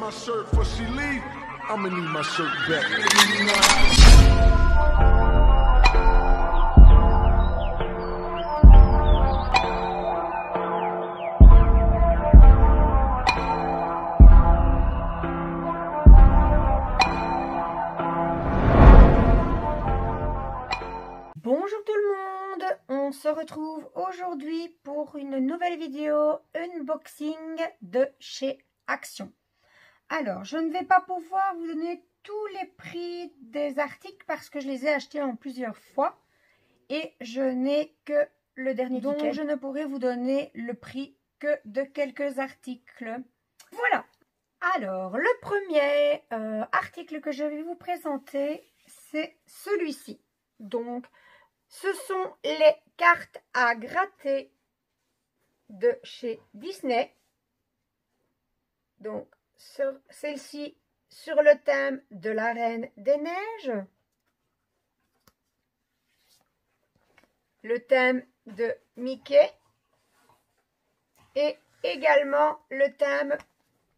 my shirt before she leave, I'ma need my shirt back. Bonjour tout le monde, on se retrouve aujourd'hui pour une nouvelle vidéo unboxing de chez Action. Alors, je ne vais pas pouvoir vous donner tous les prix des articles parce que je les ai achetés en plusieurs fois et je n'ai que le dernier ticket. Donc, je ne pourrai vous donner le prix que de quelques articles. Voilà. Alors, le premier article que je vais vous présenter, c'est celui-ci. Donc, ce sont les cartes à gratter de chez Disney. Donc, celle-ci sur le thème de la Reine des Neiges. Le thème de Mickey. Et également le thème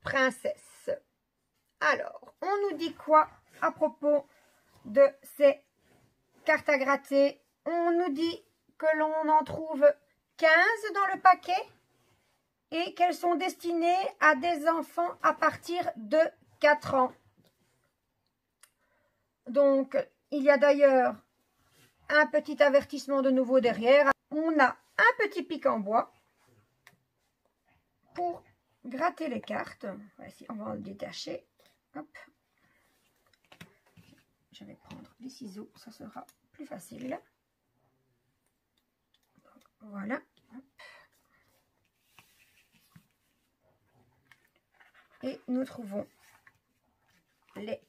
princesse. Alors, on nous dit quoi à propos de ces cartes à gratter? On nous dit que l'on en trouve 15 dans le paquet et qu'elles sont destinées à des enfants à partir de 4 ans. Donc, il y a d'ailleurs un petit avertissement de nouveau derrière. On a un petit pic en bois pour gratter les cartes. Voici, on va le détacher. Hop. Je vais prendre des ciseaux, ça sera plus facile. Voilà. Hop. Et nous trouvons les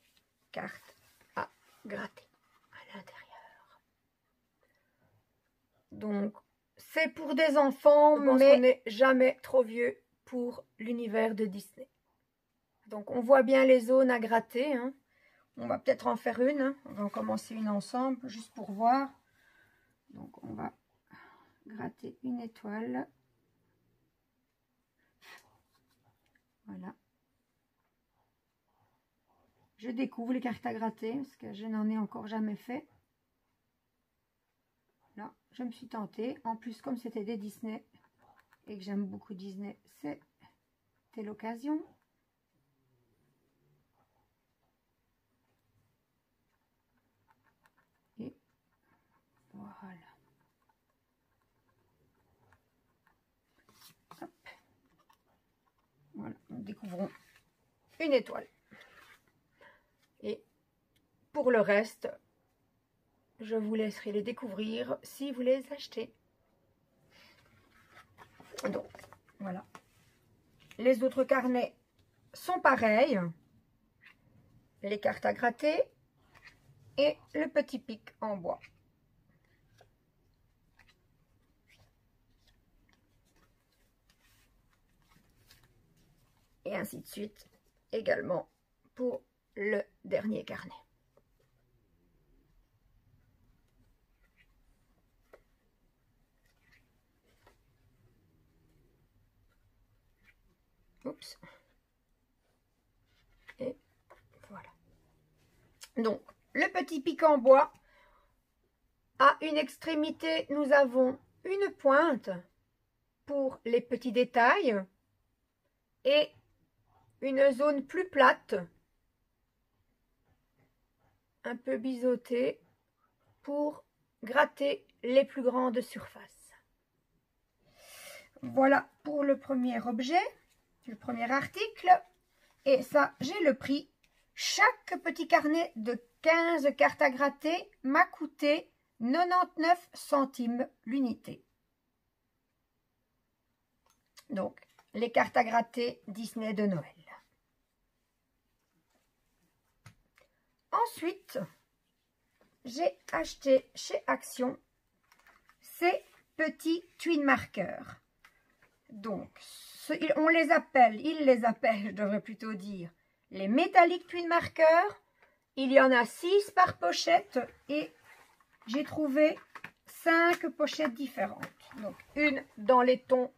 cartes à gratter à l'intérieur. Donc, c'est pour des enfants, mais on n'est jamais trop vieux pour l'univers de Disney. Donc, on voit bien les zones à gratter. Hein. On va peut-être en faire une. Hein. On va en commencer une ensemble, juste pour voir. Donc, on va gratter une étoile. Voilà. Je découvre les cartes à gratter parce que je n'en ai encore jamais fait. Là, je me suis tentée. En plus, comme c'était des Disney et que j'aime beaucoup Disney, c'était l'occasion. Et voilà. Hop. Voilà, nous découvrons une étoile. Et pour le reste, je vous laisserai les découvrir si vous les achetez. Donc, voilà. Les autres carnets sont pareils. Les cartes à gratter et le petit pic en bois. Et ainsi de suite également pour le dernier carnet. Oups. Et voilà. Donc, le petit pic en bois. À une extrémité, nous avons une pointe pour les petits détails et une zone plus plate, un peu biseautée, pour gratter les plus grandes surfaces. Voilà pour le premier objet, le premier article. Et ça, j'ai le prix. Chaque petit carnet de 15 cartes à gratter m'a coûté 99 centimes l'unité. Donc, les cartes à gratter Disney de Noël. Ensuite, j'ai acheté chez Action ces petits twin marqueurs. Donc, on les appelle, ils les appellent, je devrais plutôt dire, les métalliques twin marqueurs. Il y en a 6 par pochette et j'ai trouvé 5 pochettes différentes. Donc, une dans les tons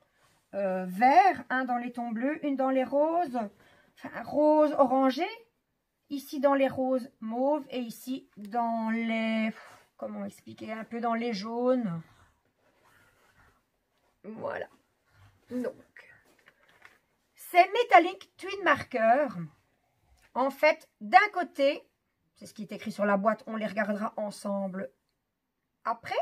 verts, un dans les tons bleus, une dans les roses, enfin, rose orangé. Ici dans les roses mauves et ici dans les, comment expliquer, un peu dans les jaunes. Voilà. Donc, ces métalliques twin markers, en fait, d'un côté, c'est ce qui est écrit sur la boîte, on les regardera ensemble après,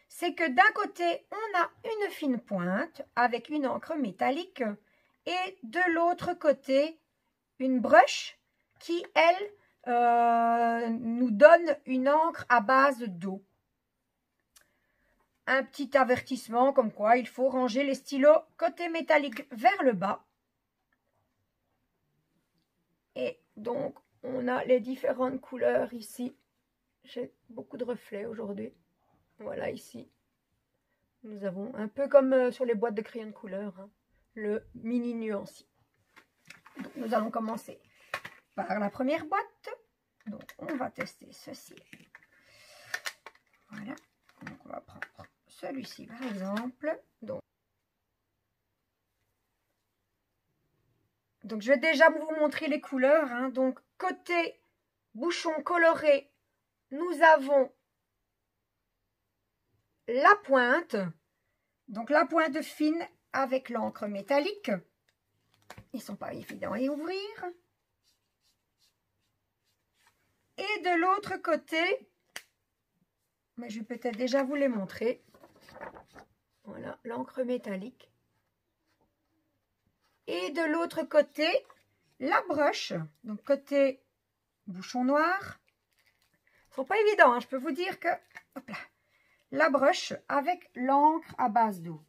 c'est que d'un côté, on a une fine pointe avec une encre métallique et de l'autre côté, une brush qui, elle, nous donne une encre à base d'eau. Un petit avertissement comme quoi il faut ranger les stylos côté métallique vers le bas. Et donc, on a les différentes couleurs ici. J'ai beaucoup de reflets aujourd'hui. Voilà, ici. Nous avons un peu comme sur les boîtes de crayons de couleur, hein, le mini nuancier. Donc, nous allons commencer par la première boîte. Donc, on va tester ceci. Voilà. Donc, on va prendre celui-ci, par exemple. Donc, je vais déjà vous montrer les couleurs. Hein. Donc, côté bouchon coloré, nous avons la pointe. Donc, la pointe fine avec l'encre métallique. Ils ne sont pas évidents à ouvrir. Et de l'autre côté, mais je vais peut-être déjà vous les montrer. Voilà, l'encre métallique. Et de l'autre côté, la broche. Donc, côté bouchon noir. Ils ne sont pas évidents, hein. Je peux vous dire que... Hop là, la broche avec l'encre à base d'eau.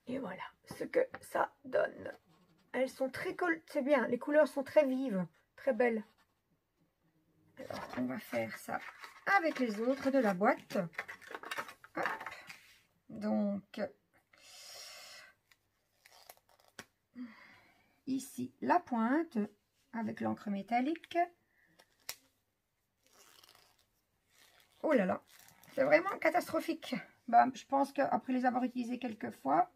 Et voilà ce que ça donne. Elles sont très... C'est bien, les couleurs sont très vives, très belles. Alors, on va faire ça avec les autres de la boîte. Hop. Donc, ici, la pointe avec l'encre métallique. Oh là là, c'est vraiment catastrophique. Bah, je pense qu'après les avoir utilisés quelques fois,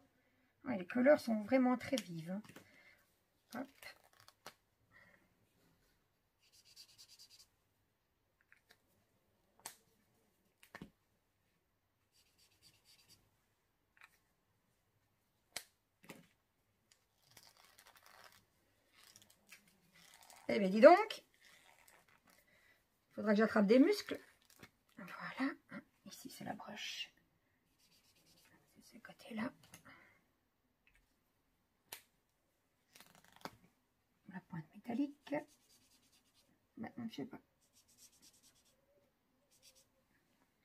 ouais, les couleurs sont vraiment très vives. Hop. Eh bien, dis donc, il faudra que j'attrape des muscles. Voilà, ici c'est la broche. C'est ce côté-là. La pointe métallique. Ben, je sais pas.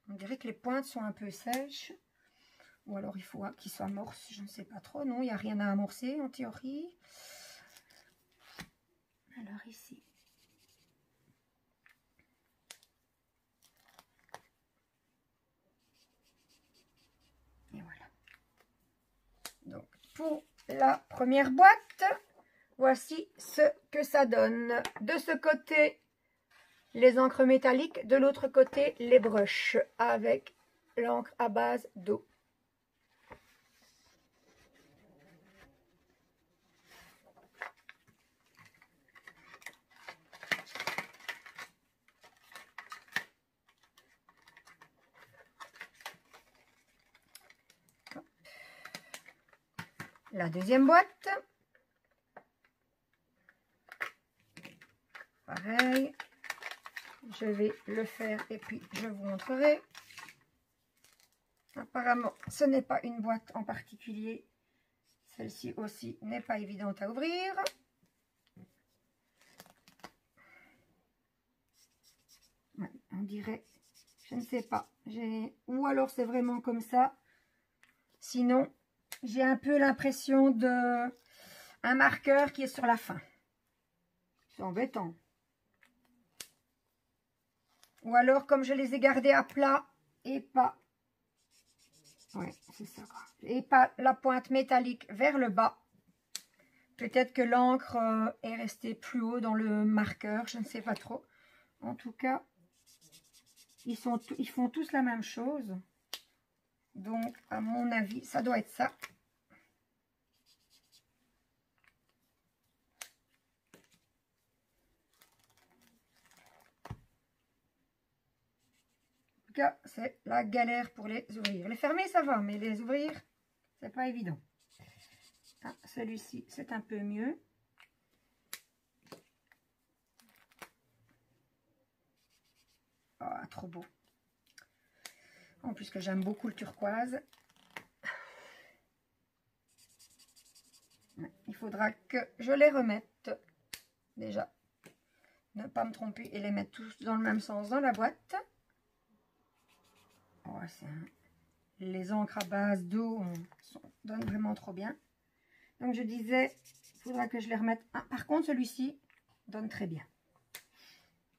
On dirait que les pointes sont un peu sèches. Ou alors il faut qu'ils s'amorcent, je ne sais pas trop. Non, il n'y a rien à amorcer en théorie. Alors ici. Et voilà. Donc pour la première boîte, voici ce que ça donne. De ce côté, les encres métalliques. De l'autre côté, les brushes avec l'encre à base d'eau. La deuxième boîte. Pareil. Je vais le faire et puis je vous montrerai. Apparemment, ce n'est pas une boîte en particulier. Celle-ci aussi n'est pas évidente à ouvrir. Ouais, on dirait, je ne sais pas. Ou alors c'est vraiment comme ça. Sinon, j'ai un peu l'impression de un marqueur qui est sur la fin. C'est embêtant. Ou alors, comme je les ai gardés à plat et pas... Ouais, c'est ça. Et pas la pointe métallique vers le bas. Peut-être que l'encre est restée plus haut dans le marqueur. Je ne sais pas trop. En tout cas, ils font tous la même chose. Donc, à mon avis, ça doit être ça. En tout cas, c'est la galère pour les ouvrir. Les fermer, ça va, mais les ouvrir, c'est pas évident. Ah, celui-ci, c'est un peu mieux. Ah, trop beau. En plus que j'aime beaucoup le turquoise. Il faudra que je les remette. Déjà, ne pas me tromper et les mettre tous dans le même sens dans la boîte. Oh, les encres à base d'eau donnent vraiment trop bien. Donc je disais, il faudra que je les remette. Ah, par contre, celui-ci donne très bien.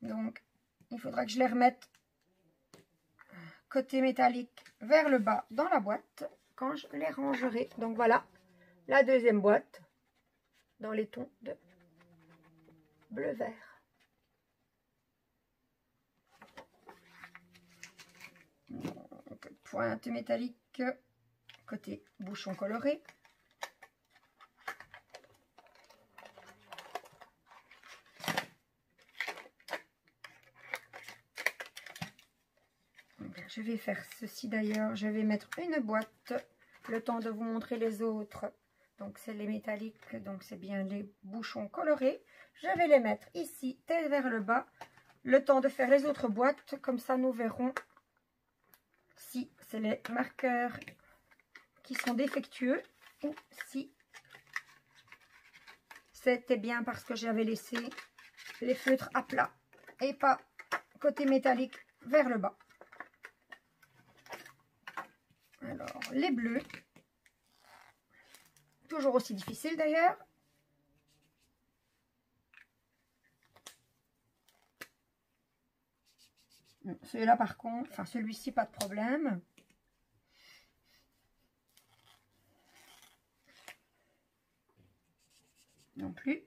Donc, il faudra que je les remette côté métallique vers le bas dans la boîte quand je les rangerai. Donc voilà, la deuxième boîte dans les tons de bleu-vert. Pointe métallique côté bouchon coloré. Je vais faire ceci d'ailleurs. Je vais mettre une boîte, le temps de vous montrer les autres. Donc c'est les métalliques, donc c'est bien les bouchons colorés. Je vais les mettre ici, tête vers le bas, le temps de faire les autres boîtes. Comme ça nous verrons si c'est les marqueurs qui sont défectueux ou si c'était bien parce que j'avais laissé les feutres à plat et pas côté métallique vers le bas. Alors, les bleus, toujours aussi difficile d'ailleurs. Celui-là par contre, enfin celui-ci pas de problème. Non plus.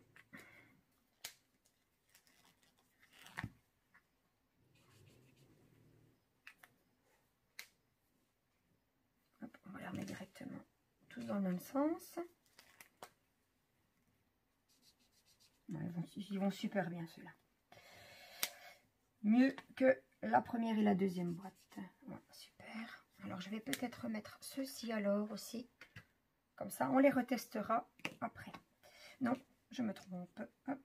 Hop, on va les remettre directement tous dans le même sens. Non, ils vont super bien ceux-là. Mieux que la première et la deuxième boîte. Ouais, super. Alors je vais peut-être remettre ceux-ci alors aussi. Comme ça on les retestera après. Non, je me trompe. Hop.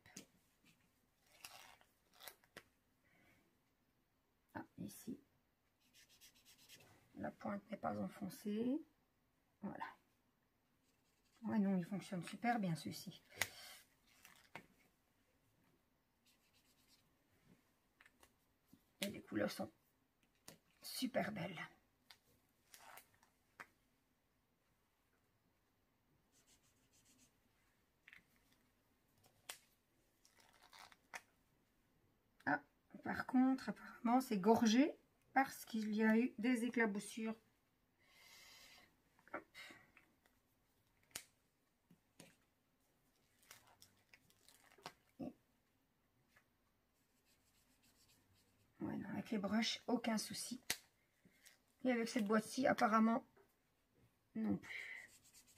Ah, ici. La pointe n'est pas enfoncée. Voilà. Ouais, non, il fonctionne super bien ceux-ci. Et les couleurs sont super belles. Ah, par contre, apparemment, c'est gorgé parce qu'il y a eu des éclaboussures. Hop. Ouais, non, avec les brushes, aucun souci. Et avec cette boîte-ci, apparemment, non plus.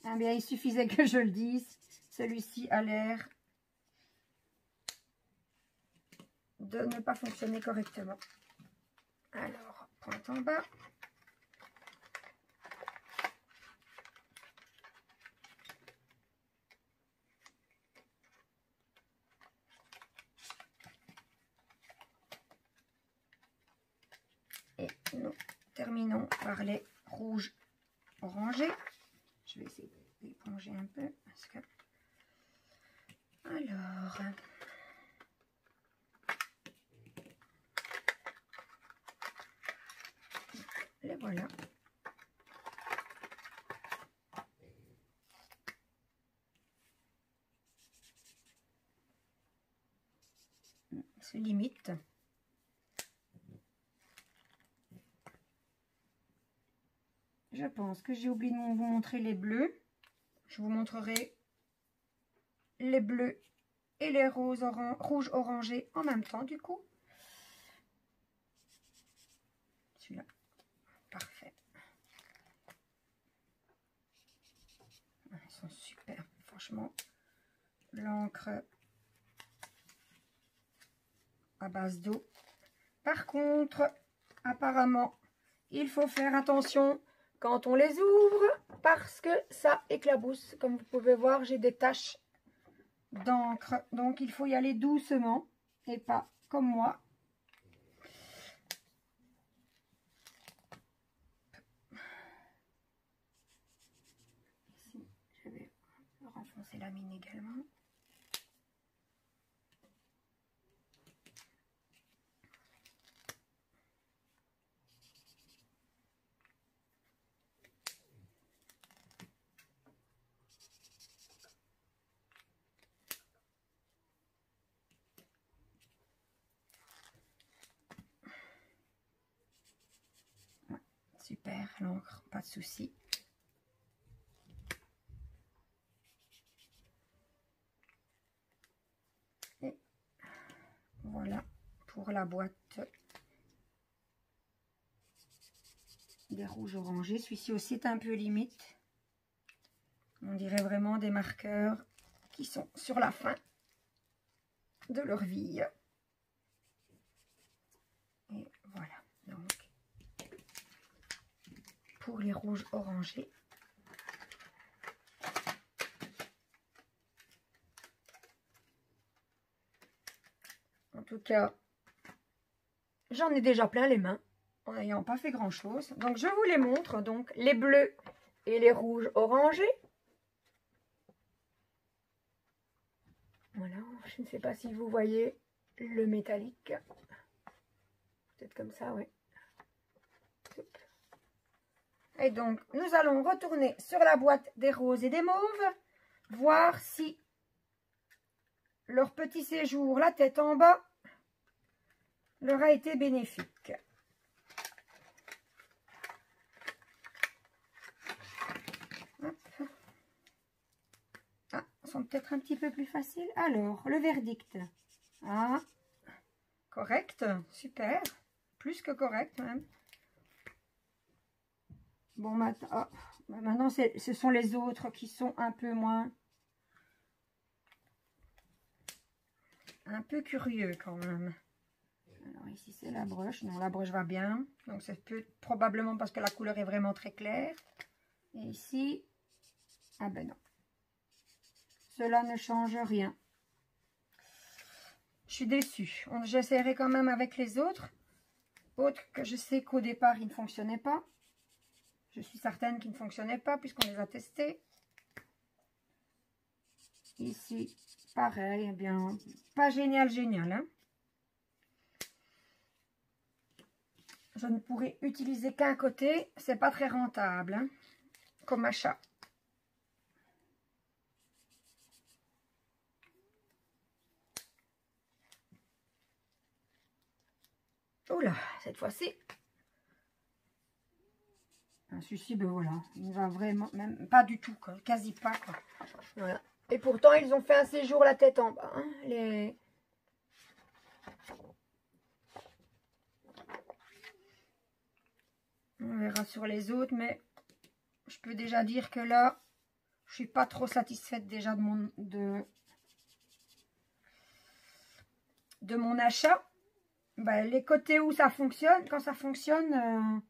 Ah bien, il suffisait que je le dise. Celui-ci a l'air de ne pas fonctionner correctement. Alors, pointe en bas. Et nous terminons par les rouges orangés. Je vais essayer d'éponger un peu parce que... Alors... Les voilà. Se limite. Je pense que j'ai oublié de vous montrer les bleus. Je vous montrerai les bleus et les rouges orangés en même temps du coup. Celui-là, parfait. franchement, l'encre à base d'eau. Par contre, apparemment, il faut faire attention quand on les ouvre parce que ça éclabousse. Comme vous pouvez voir, j'ai des taches d'encre. Donc, il faut y aller doucement et pas comme moi. Ici, je vais renfoncer la mine également. Super, l'encre, pas de souci. Et voilà pour la boîte des rouges orangés. Celui-ci aussi est un peu limite. On dirait vraiment des marqueurs qui sont sur la fin de leur vie. Et voilà, donc pour les rouges orangés. En tout cas, j'en ai déjà plein les mains en n'ayant pas fait grand chose. Donc je vous les montre, donc les bleus et les rouges orangés. Voilà, je ne sais pas si vous voyez le métallique. Peut-être comme ça, oui. Et donc, nous allons retourner sur la boîte des roses et des mauves, voir si leur petit séjour, la tête en bas, leur a été bénéfique. Hop. Ah, ils sont peut-être un petit peu plus faciles. Alors, le verdict. Ah, correct, super, plus que correct même. Bon, maintenant, ce sont les autres qui sont un peu moins... Un peu curieux quand même. Alors ici, c'est la broche. Non, la broche va bien. Donc, c'est probablement parce que la couleur est vraiment très claire. Et ici, ah ben non. Cela ne change rien. Je suis déçue. J'essaierai quand même avec les autres. Autres que je sais qu'au départ, ils ne fonctionnaient pas. Je suis certaine qu'ils ne fonctionnaient pas puisqu'on les a testés. Ici, pareil, eh bien, pas génial, hein. Je ne pourrais utiliser qu'un côté, c'est pas très rentable, hein, comme achat. Oula, cette fois-ci. Celui-ci, ben voilà, il va vraiment, même pas du tout, quoi, quasi pas, quoi. Voilà. Et pourtant, ils ont fait un séjour la tête en bas. Hein, On verra sur les autres, mais je peux déjà dire que là, je suis pas trop satisfaite déjà de mon achat. Ben, les côtés où ça fonctionne, quand ça fonctionne,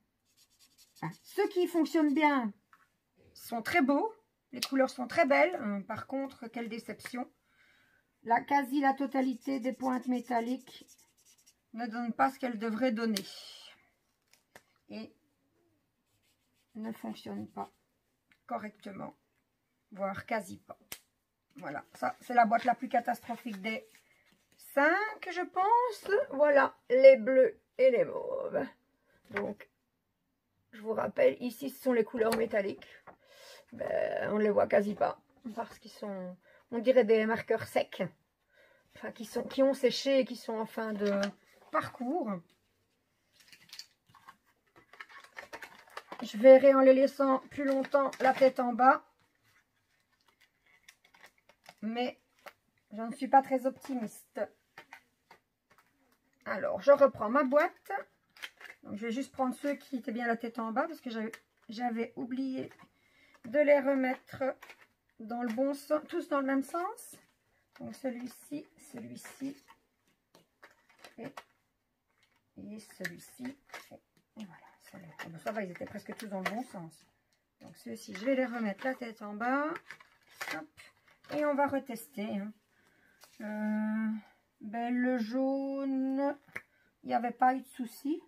ceux qui fonctionnent bien sont très beaux. Les couleurs sont très belles. Par contre, quelle déception. Quasi la totalité des pointes métalliques ne donne pas ce qu'elles devraient donner. Et ne fonctionne pas correctement. Voire quasi pas. Voilà, ça c'est la boîte la plus catastrophique des 5, je pense. Voilà, les bleus et les mauves. Donc, je vous rappelle, ici ce sont les couleurs métalliques. Ben, on ne les voit quasi pas. Parce qu'ils sont, on dirait des marqueurs secs. Enfin, qui ont séché et qui sont en fin de parcours. Je verrai en les laissant plus longtemps la tête en bas. Mais je ne suis pas très optimiste. Alors, je reprends ma boîte. Donc, je vais juste prendre ceux qui étaient bien la tête en bas parce que j'avais oublié de les remettre dans le bon sens, tous dans le même sens. Donc celui-ci, celui-ci et celui-ci. Et voilà, ça va, ils étaient presque tous dans le bon sens. Donc ceux-ci, je vais les remettre la tête en bas. Hop. Et on va retester. Hein. Ben, le jaune, il n'y avait pas eu de souci.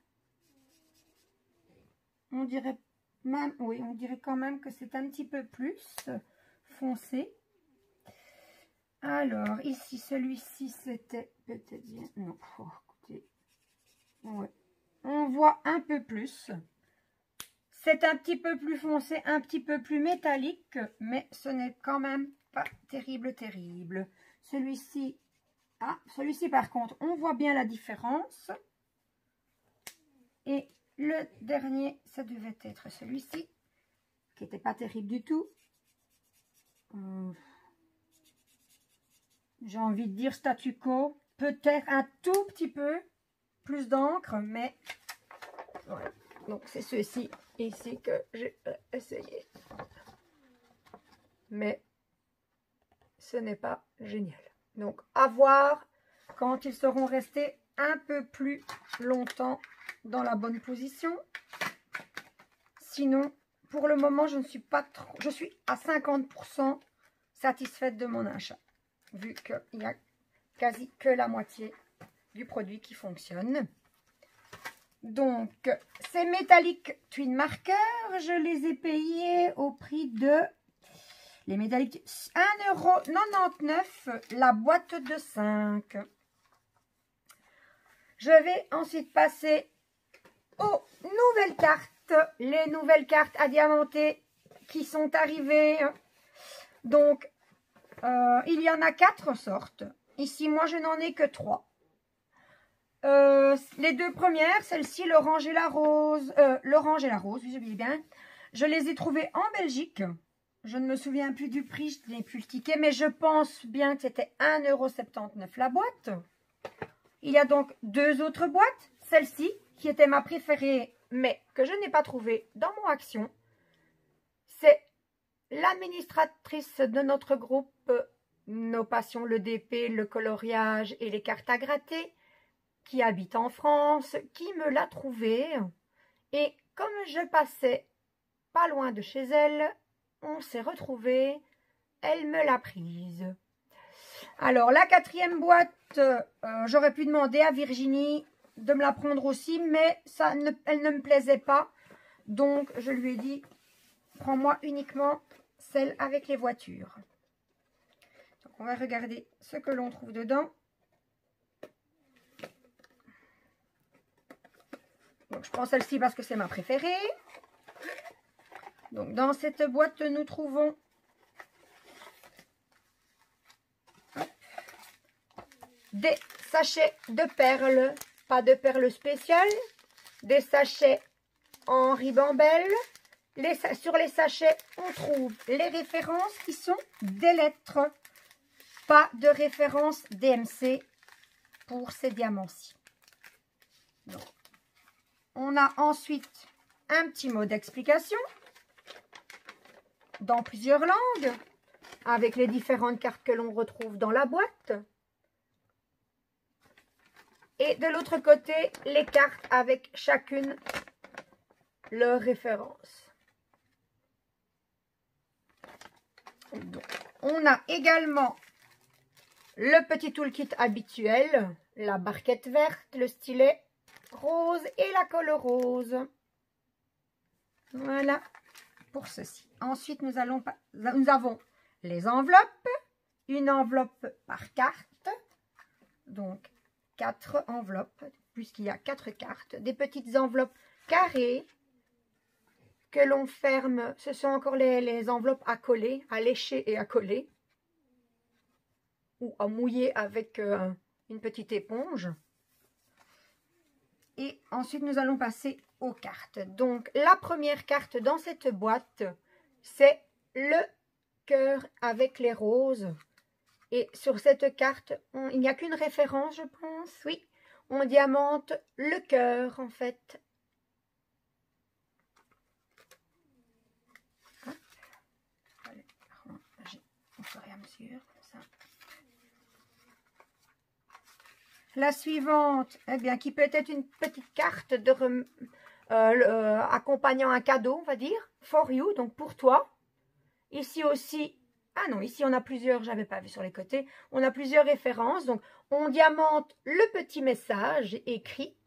On dirait même, oui, on dirait quand même que c'est un petit peu plus foncé. Alors, ici, celui-ci, c'était peut-être bien. Non, oh, écoutez. Ouais. On voit un peu plus. C'est un petit peu plus foncé, un petit peu plus métallique, mais ce n'est quand même pas terrible, terrible. Celui-ci, celui-ci par contre, on voit bien la différence. Et le dernier, ça devait être celui-ci, qui n'était pas terrible du tout. J'ai envie de dire statu quo. Peut-être un tout petit peu plus d'encre, mais voilà. Donc c'est ceux-ci ici que j'ai essayé. Mais ce n'est pas génial. Donc à voir quand ils seront restés un peu plus longtemps dans la bonne position. Sinon, pour le moment, je ne suis pas trop. Je suis à 50% satisfaite de mon achat. Vu qu'il n'y a quasi que la moitié du produit qui fonctionne. Donc, ces métalliques Twin Marker, je les ai payés au prix de... Les métalliques, 1,99 € la boîte de 5. Je vais ensuite passer aux nouvelles cartes. Les nouvelles cartes à diamanter qui sont arrivées. Donc, il y en a 4 sortes. Ici, moi, je n'en ai que 3. Les deux premières, celle-ci, l'orange et la rose. L'orange et la rose, oui, j'oublie bien. Je les ai trouvées en Belgique. Je ne me souviens plus du prix, je n'ai plus le ticket, mais je pense bien que c'était 1,79 € la boîte. Il y a donc 2 autres boîtes. Celle-ci, qui était ma préférée, mais que je n'ai pas trouvée dans mon action. C'est l'administratrice de notre groupe Nos Passions, le DP, le coloriage et les cartes à gratter, qui habite en France, qui me l'a trouvée. Et comme je passais pas loin de chez elle, on s'est retrouvés, elle me l'a prise. Alors, la 4e boîte, j'aurais pu demander à Virginie de me la prendre aussi, mais elle ne me plaisait pas. Donc, je lui ai dit, prends-moi uniquement celle avec les voitures. Donc, on va regarder ce que l'on trouve dedans. Donc, je prends celle-ci parce que c'est ma préférée. Donc, dans cette boîte, nous trouvons des sachets de perles, pas de perles spéciales, des sachets en ribambelle. Sur les sachets, on trouve les références qui sont des lettres, pas de référence DMC pour ces diamants-ci. On a ensuite un petit mot d'explication dans plusieurs langues, avec les différentes cartes que l'on retrouve dans la boîte. Et de l'autre côté, les cartes avec chacune leur référence. Donc, on a également le petit toolkit habituel, la barquette verte, le stylet rose et la colle rose. Voilà pour ceci. Ensuite, nous avons les enveloppes. Une enveloppe par carte. Donc, 4 enveloppes, puisqu'il y a 4 cartes. Des petites enveloppes carrées que l'on ferme. Ce sont encore les enveloppes à coller, à lécher et à coller. Ou à mouiller avec une petite éponge. Et ensuite, nous allons passer aux cartes. Donc, la première carte dans cette boîte, c'est le cœur avec les roses. Et sur cette carte, il n'y a qu'une référence, je pense. Oui, on diamante le cœur, en fait. J'ai sûr, comme ça. La suivante, eh bien, qui peut être une petite carte de accompagnant un cadeau, on va dire, for you, donc pour toi. Ici aussi, ah non, ici on a plusieurs, j'avais pas vu sur les côtés, on a plusieurs références, donc on diamante le petit message écrit,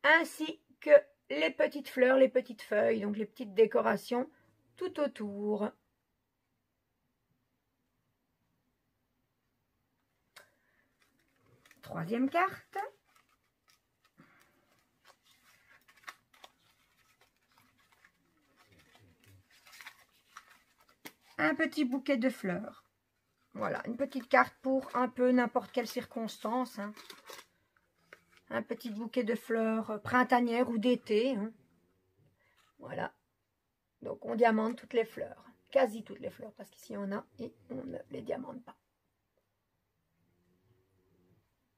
ainsi que les petites fleurs, les petites feuilles, donc les petites décorations tout autour. Troisième carte. Un petit bouquet de fleurs. Voilà, une petite carte pour un peu n'importe quelle circonstance. Hein. Un petit bouquet de fleurs printanières ou d'été. Hein. Voilà. Donc on diamante toutes les fleurs. Quasi toutes les fleurs, parce qu'ici on a et on ne les diamante pas.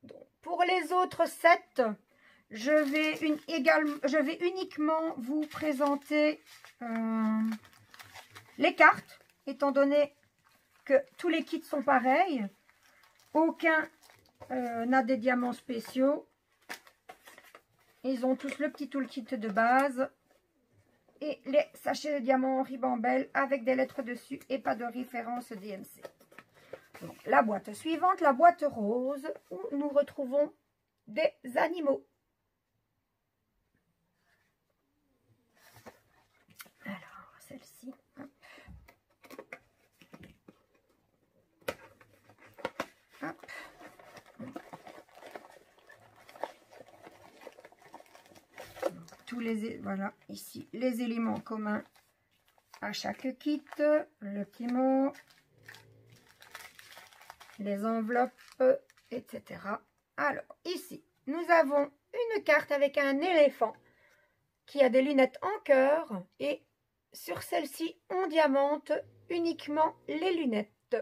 Donc, pour les autres 7, je vais uniquement vous présenter les cartes, étant donné que tous les kits sont pareils. Aucun n'a des diamants spéciaux. Ils ont tous le petit toolkit de base. Et les sachets de diamants en ribambelle avec des lettres dessus et pas de référence DMC. Donc, la boîte suivante, la boîte rose, où nous retrouvons des animaux. Alors, celle-ci. Hop. Tous les, voilà, ici, les éléments communs à chaque kit. Le petit mot. Les enveloppes, etc. Alors, ici, nous avons une carte avec un éléphant qui a des lunettes en cœur. Et sur celle-ci, on diamante uniquement les lunettes.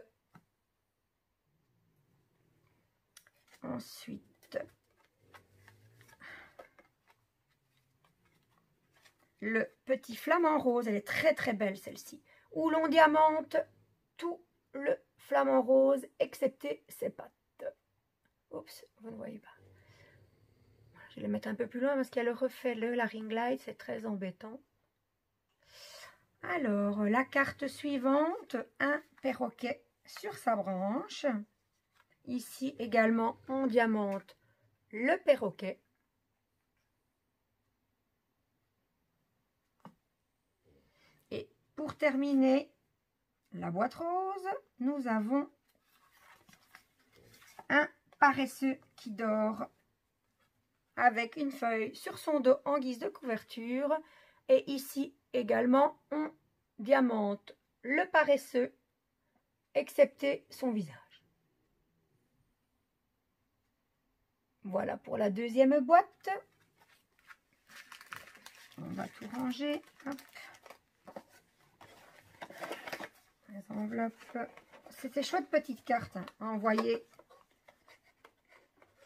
Ensuite, le petit flamant rose. Elle est très très belle celle-ci. Où l'on diamante tout le flamant rose, excepté ses pattes. Oups, vous ne voyez pas. Je vais les mettre un peu plus loin parce qu'il y a le reflet, la ring light, c'est très embêtant. Alors, la carte suivante, un perroquet sur sa branche. Ici également, on diamante le perroquet. Et pour terminer, la boîte rose, nous avons un paresseux qui dort avec une feuille sur son dos en guise de couverture. Et ici également, on diamante le paresseux, excepté son visage. Voilà pour la deuxième boîte. On va tout ranger. Hop. Les enveloppes. C'était chouette petite carte hein, à envoyer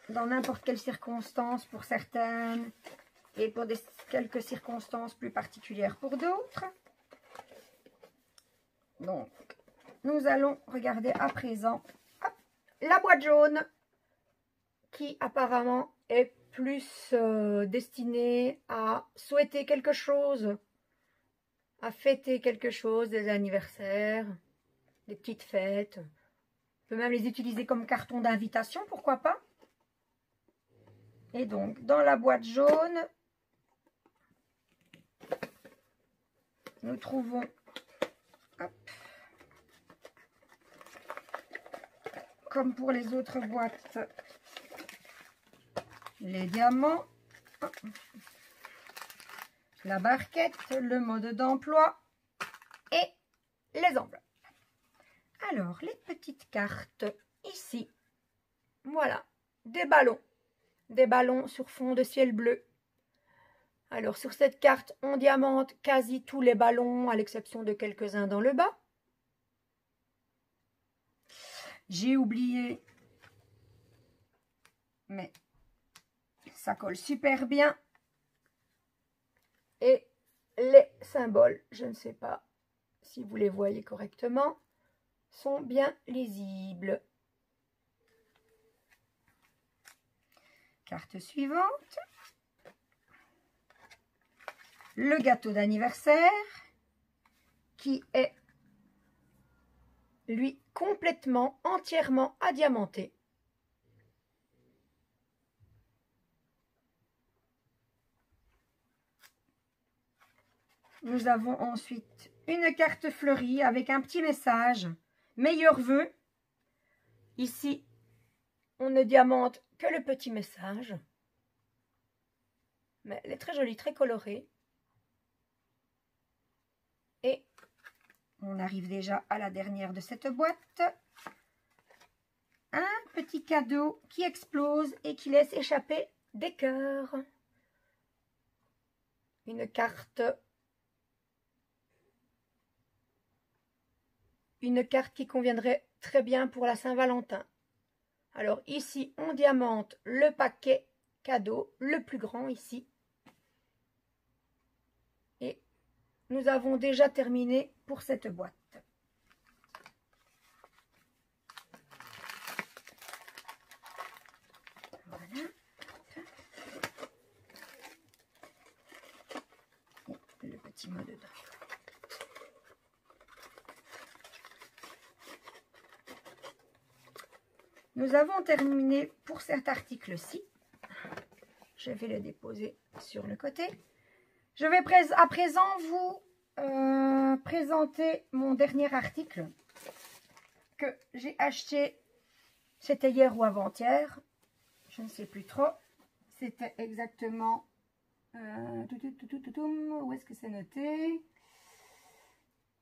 dans n'importe quelle circonstance pour certaines et pour quelques circonstances plus particulières pour d'autres. Donc, nous allons regarder à présent hop, la boîte jaune qui apparemment est plus destinée à souhaiter quelque chose, à fêter quelque chose, des anniversaires, des petites fêtes. On peut même les utiliser comme carton d'invitation, pourquoi pas. Et donc, dans la boîte jaune, nous trouvons hop, comme pour les autres boîtes, les diamants, la barquette, le mode d'emploi et les enveloppes. Alors, les petites cartes ici, voilà, des ballons sur fond de ciel bleu. Alors, sur cette carte, on diamante quasi tous les ballons, à l'exception de quelques-uns dans le bas. J'ai oublié, mais ça colle super bien. Et les symboles, je ne sais pas si vous les voyez correctement, sont bien lisibles. Carte suivante. Le gâteau d'anniversaire qui est, lui, complètement, entièrement adiamanté. Nous avons ensuite une carte fleurie avec un petit message. Meilleurs vœux. Ici, on ne diamante que le petit message. Mais elle est très jolie, très colorée. Et on arrive déjà à la dernière de cette boîte. Un petit cadeau qui explose et qui laisse échapper des cœurs. Une carte qui conviendrait très bien pour la Saint-Valentin. Alors ici, on diamante le paquet cadeau, le plus grand ici. Et nous avons déjà terminé pour cette boîte. Voilà. Et le petit mot dedans. Nous avons terminé pour cet article-ci. Je vais le déposer sur le côté. Je vais à présent vous présenter mon dernier article que j'ai acheté. C'était hier ou avant-hier. Je ne sais plus trop. C'était exactement... où est-ce que c'est noté?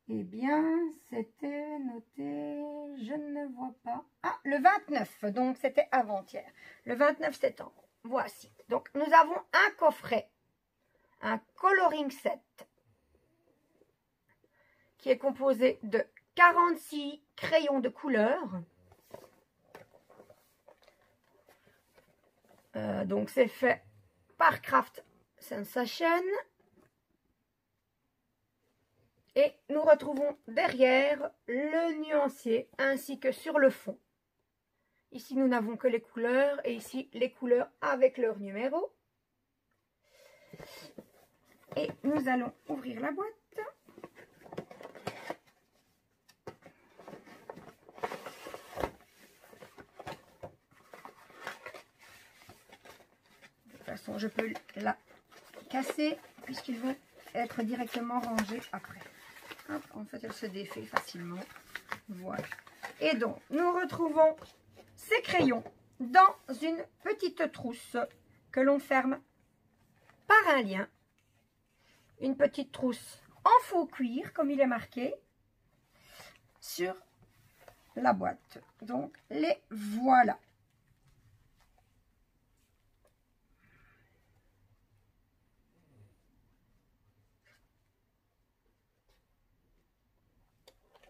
Eh bien, c'était noté, je ne vois pas. Ah, le 29, donc c'était avant-hier. Le 29 septembre, voici. Donc, nous avons un coffret, un coloring set, qui est composé de 46 crayons de couleur. Donc, c'est fait par Craft Sensation. Et nous retrouvons derrière le nuancier ainsi que sur le fond. Ici, nous n'avons que les couleurs et ici, les couleurs avec leur numéro. Et nous allons ouvrir la boîte. De toute façon, je peux la casser puisqu'ils vont être directement rangés après. Hop, en fait, elle se défait facilement. Voilà. Et donc, nous retrouvons ces crayons dans une petite trousse que l'on ferme par un lien. Une petite trousse en faux cuir, comme il est marqué sur la boîte. Donc, les voilà.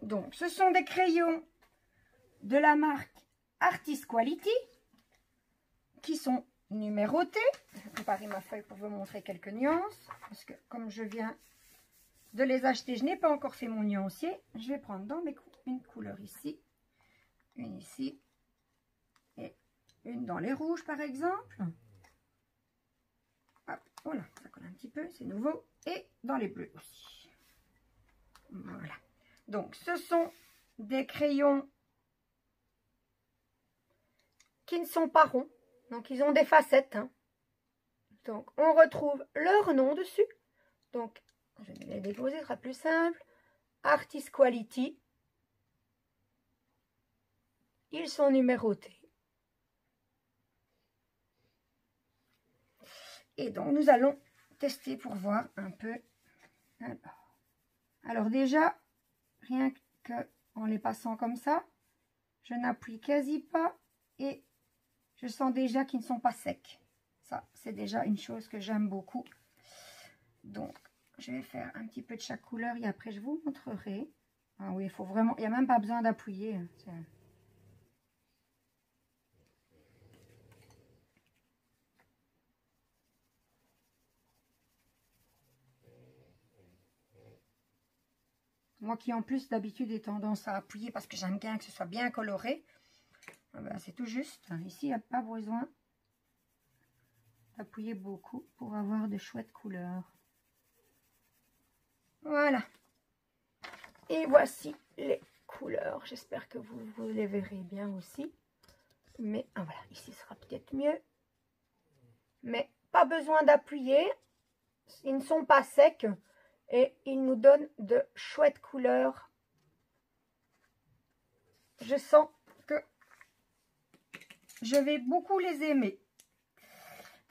Donc, ce sont des crayons de la marque Artist Quality qui sont numérotés. Je vais préparer ma feuille pour vous montrer quelques nuances. Parce que comme je viens de les acheter, je n'ai pas encore fait mon nuancier. Je vais prendre dans mes une couleur ici, une ici et une dans les rouges par exemple. Hop, voilà, ça colle un petit peu, c'est nouveau. Et dans les bleus aussi. Voilà. Donc, ce sont des crayons qui ne sont pas ronds. Donc, ils ont des facettes. Hein. Donc, on retrouve leur nom dessus. Donc, je vais les déposer, ce sera plus simple. Artist Quality. Ils sont numérotés. Et donc, nous allons tester pour voir un peu. Alors déjà, rien qu'en les passant comme ça, je n'appuie quasi pas et je sens déjà qu'ils ne sont pas secs. Ça, c'est déjà une chose que j'aime beaucoup. Donc, je vais faire un petit peu de chaque couleur et après je vous montrerai. Ah oui, il faut vraiment, il n'y a même pas besoin d'appuyer. Moi qui en plus d'habitude ai tendance à appuyer parce que j'aime bien que ce soit bien coloré. Ben, c'est tout juste. Ici, il n'y a pas besoin d'appuyer beaucoup pour avoir de chouettes couleurs. Voilà. Et voici les couleurs. J'espère que vous les verrez bien aussi. Mais voilà, ici sera peut-être mieux. Mais pas besoin d'appuyer. Ils ne sont pas secs. Et ils nous donnent de chouettes couleurs. Je sens que je vais beaucoup les aimer.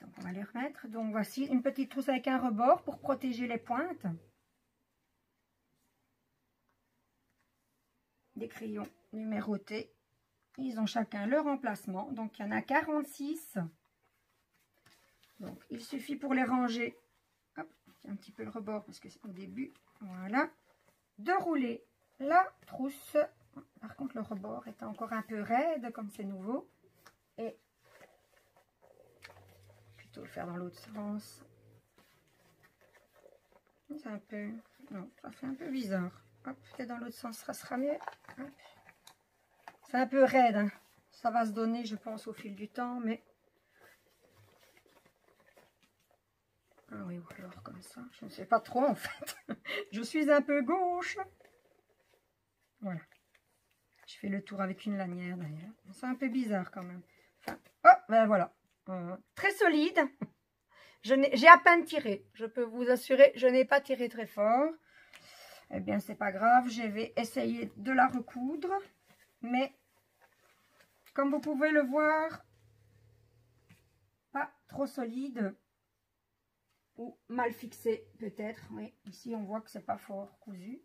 Donc on va les remettre. Donc voici une petite trousse avec un rebord pour protéger les pointes. Des crayons numérotés. Ils ont chacun leur emplacement. Donc il y en a 46. Donc il suffit pour les ranger. Hop, un petit peu le rebord parce que c'est au début. Voilà. De rouler la trousse. Par contre le rebord est encore un peu raide comme c'est nouveau. Et plutôt le faire dans l'autre sens. C'est un peu... Non, ça fait un peu bizarre. Hop, peut-être dans l'autre sens, ça sera mieux. C'est un peu raide. Hein. Ça va se donner, je pense, au fil du temps, mais... Ah oui, ou alors comme ça. Je ne sais pas trop, en fait. Je suis un peu gauche. Voilà. Je fais le tour avec une lanière, d'ailleurs. C'est un peu bizarre, quand même. Enfin, oh, ben voilà. Très solide. J'ai à peine tiré. Je peux vous assurer, je n'ai pas tiré très fort. Eh bien, c'est pas grave. Je vais essayer de la recoudre. Mais, comme vous pouvez le voir, pas trop solide. Ou mal fixé, peut-être. Oui, ici, on voit que c'est pas fort cousu.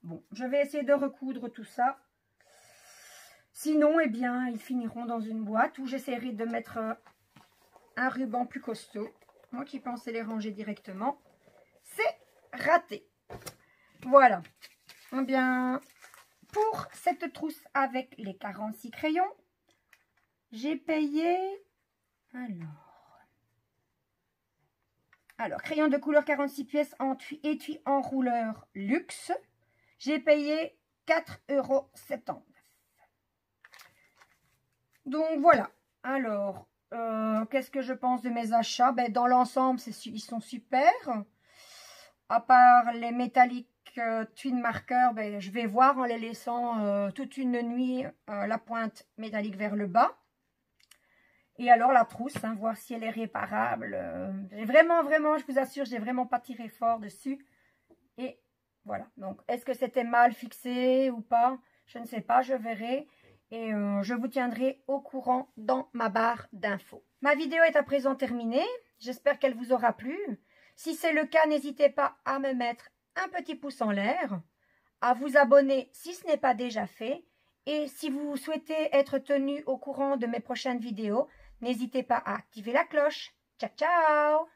Bon, je vais essayer de recoudre tout ça. Sinon, eh bien, ils finiront dans une boîte où j'essaierai de mettre un ruban plus costaud. Moi qui pensais les ranger directement, c'est raté. Voilà. Eh bien, pour cette trousse avec les 46 crayons, j'ai payé... Alors, crayon de couleur 46 pièces en étui enrouleur luxe. J'ai payé 4,79 €. Donc, voilà. Alors... qu'est-ce que je pense de mes achats? Ben, dans l'ensemble, ils sont super. À part les métalliques twin markers, ben, je vais voir en les laissant toute une nuit la pointe métallique vers le bas. Et alors la trousse, hein, voir si elle est réparable. J'ai vraiment, je vous assure, j'ai vraiment pas tiré fort dessus. Et voilà. Donc, est-ce que c'était mal fixé ou pas? Je ne sais pas, je verrai. Et je vous tiendrai au courant dans ma barre d'infos. Ma vidéo est à présent terminée. J'espère qu'elle vous aura plu. Si c'est le cas, n'hésitez pas à me mettre un petit pouce en l'air, à vous abonner si ce n'est pas déjà fait. Et si vous souhaitez être tenu au courant de mes prochaines vidéos, n'hésitez pas à activer la cloche. Ciao, ciao!